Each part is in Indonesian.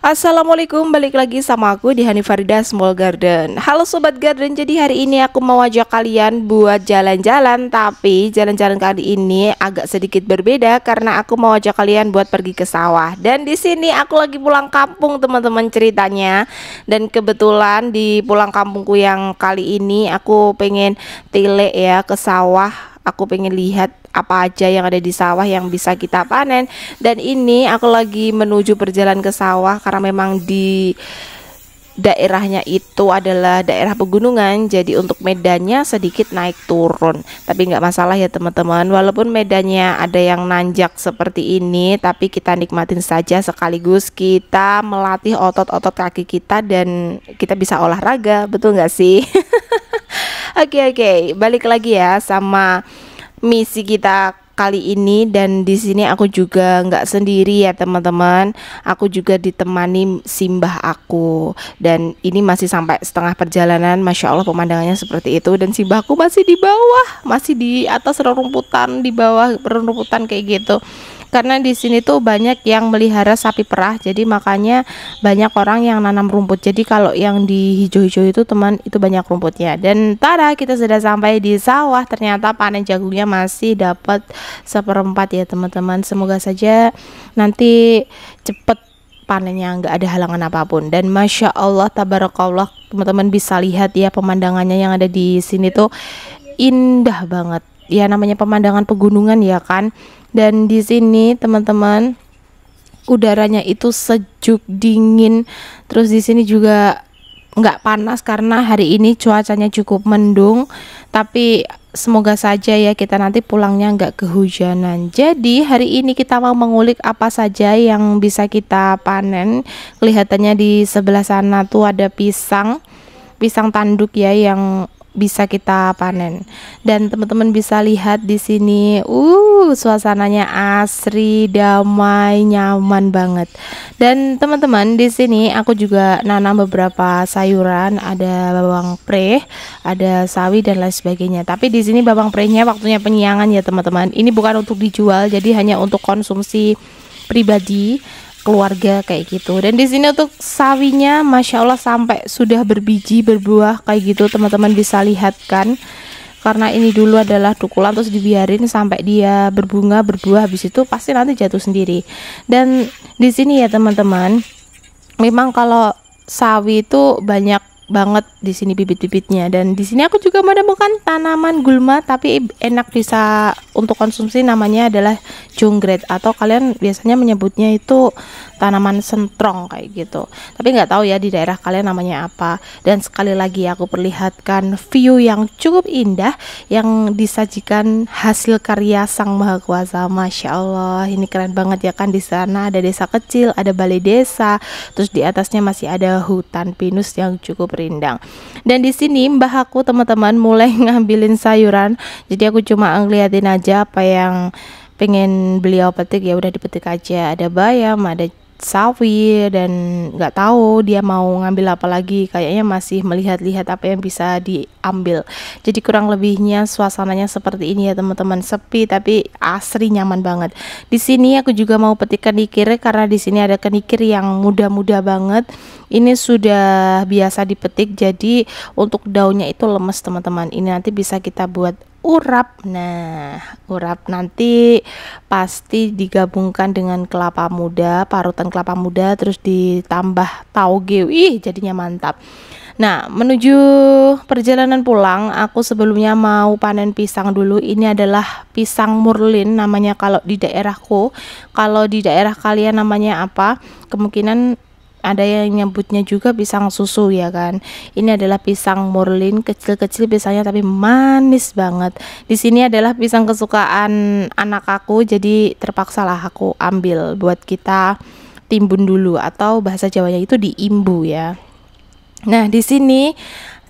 Assalamualaikum, balik lagi sama aku di Hani Farida Small Garden. Halo Sobat Garden, jadi hari ini aku mau ajak kalian buat jalan-jalan. Tapi jalan-jalan kali ini agak sedikit berbeda karena aku mau ajak kalian buat pergi ke sawah. Dan di sini aku lagi pulang kampung teman-teman ceritanya. Dan kebetulan di pulang kampungku yang kali ini aku pengen tele ya ke sawah. Aku pengen lihat apa aja yang ada di sawah yang bisa kita panen. Dan ini aku lagi menuju perjalanan ke sawah karena memang di daerahnya itu adalah daerah pegunungan, jadi untuk medannya sedikit naik turun. Tapi nggak masalah ya teman-teman, walaupun medannya ada yang nanjak seperti ini, tapi kita nikmatin saja, sekaligus kita melatih otot-otot kaki kita dan kita bisa olahraga, betul nggak sih? Oke, balik lagi ya sama misi kita kali ini. Dan di sini aku juga nggak sendiri ya teman-teman, aku juga ditemani simbah aku. Dan ini masih sampai setengah perjalanan, masya Allah pemandangannya seperti itu. Dan simbahku masih di bawah, masih di atas rerumputan, di bawah rerumputan kayak gitu. Karena di sini tuh banyak yang melihara sapi perah, jadi makanya banyak orang yang nanam rumput. Jadi kalau yang di hijau-hijau itu teman, itu banyak rumputnya. Dan tada, kita sudah sampai di sawah. Ternyata panen jagungnya masih dapat seperempat ya teman-teman. Semoga saja nanti cepet panennya, nggak ada halangan apapun. Dan masya Allah tabarakallah, teman-teman bisa lihat ya pemandangannya yang ada di sini tuh indah banget ya, namanya pemandangan pegunungan ya kan. Dan di sini teman-teman udaranya itu sejuk dingin, terus di sini juga nggak panas karena hari ini cuacanya cukup mendung. Tapi semoga saja ya kita nanti pulangnya nggak kehujanan. Jadi hari ini kita mau mengulik apa saja yang bisa kita panen. Kelihatannya di sebelah sana tuh ada pisang tanduk ya yang bisa kita panen. Dan teman-teman bisa lihat di sini suasananya asri, damai, nyaman banget. Dan teman-teman di sini aku juga nanam beberapa sayuran, ada bawang preh, ada sawi dan lain sebagainya. Tapi di sini bawang prehnya waktunya penyiangan ya teman-teman. Ini bukan untuk dijual, jadi hanya untuk konsumsi pribadi keluarga kayak gitu. Dan di sini untuk sawinya masya Allah sampai sudah berbiji berbuah kayak gitu, teman-teman bisa lihat kan. Karena ini dulu adalah dukulan terus dibiarin sampai dia berbunga berbuah, habis itu pasti nanti jatuh sendiri. Dan di sini ya teman-teman, memang kalau sawi itu banyak banget di sini bibit-bibitnya. Dan di sini aku juga menemukan tanaman gulma, tapi enak bisa untuk konsumsi, namanya adalah jonggrang, atau kalian biasanya menyebutnya itu tanaman sentrong kayak gitu. Tapi nggak tahu ya di daerah kalian namanya apa. Dan sekali lagi aku perlihatkan view yang cukup indah yang disajikan hasil karya Sang Maha Kuasa. Masya Allah, ini keren banget ya kan. Di sana ada desa kecil, ada balai desa, terus di atasnya masih ada hutan pinus yang cukup rindang. Dan di sini mbah aku teman-teman mulai ngambilin sayuran, jadi aku cuma ngeliatin aja apa yang pengen beliau petik, ya udah dipetik aja. Ada bayam, ada sawi, dan nggak tahu dia mau ngambil apa lagi, kayaknya masih melihat-lihat apa yang bisa diambil. Jadi kurang lebihnya suasananya seperti ini ya teman-teman, sepi tapi asri, nyaman banget. Di sini aku juga mau petik kenikir karena di sini ada kenikir yang muda-muda banget. Ini sudah biasa dipetik, jadi untuk daunnya itu lemes teman-teman. Ini nanti bisa kita buat urap. Nah, urap nanti pasti digabungkan dengan kelapa muda, parutan kelapa muda, terus ditambah tauge. Jadinya mantap. Nah, menuju perjalanan pulang, aku sebelumnya mau panen pisang dulu. Ini adalah pisang murlin namanya kalau di daerahku. Kalau di daerah kalian namanya apa? Kemungkinan ada yang nyebutnya juga pisang susu ya kan. Ini adalah pisang murlin, kecil-kecil pisangnya tapi manis banget. Di sini adalah pisang kesukaan anak aku, jadi terpaksalah aku ambil buat kita timbun dulu, atau bahasa Jawanya itu diimbu ya. Nah, di sini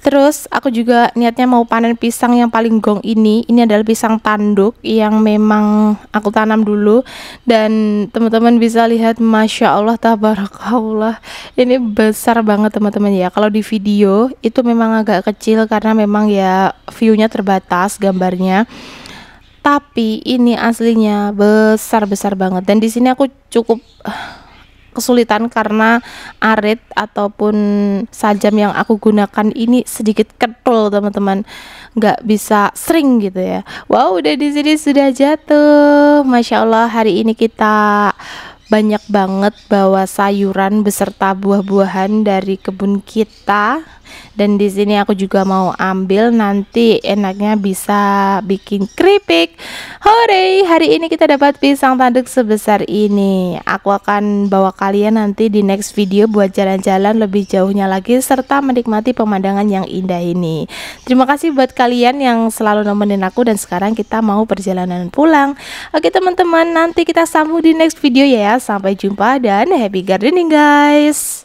terus aku juga niatnya mau panen pisang yang paling gong ini. Ini adalah pisang tanduk yang memang aku tanam dulu. Dan teman-teman bisa lihat, masya Allah tabarakallah, ini besar banget teman-teman ya. Kalau di video itu memang agak kecil karena memang ya viewnya terbatas gambarnya. Tapi ini aslinya besar-besar banget. Dan di sini aku cukup kesulitan karena arit ataupun sajam yang aku gunakan ini sedikit kental teman-teman, nggak bisa sering gitu ya. Wow, udah di sini sudah jatuh. Masya Allah, hari ini kita banyak banget bawa sayuran beserta buah-buahan dari kebun kita. Dan di sini aku juga mau ambil, nanti enaknya bisa bikin keripik. Hore, hari ini kita dapat pisang tanduk sebesar ini. Aku akan bawa kalian nanti di next video buat jalan-jalan lebih jauhnya lagi serta menikmati pemandangan yang indah ini. Terima kasih buat kalian yang selalu nemenin aku, dan sekarang kita mau perjalanan pulang. Oke teman-teman, nanti kita sambung di next video ya. Sampai jumpa dan happy gardening guys.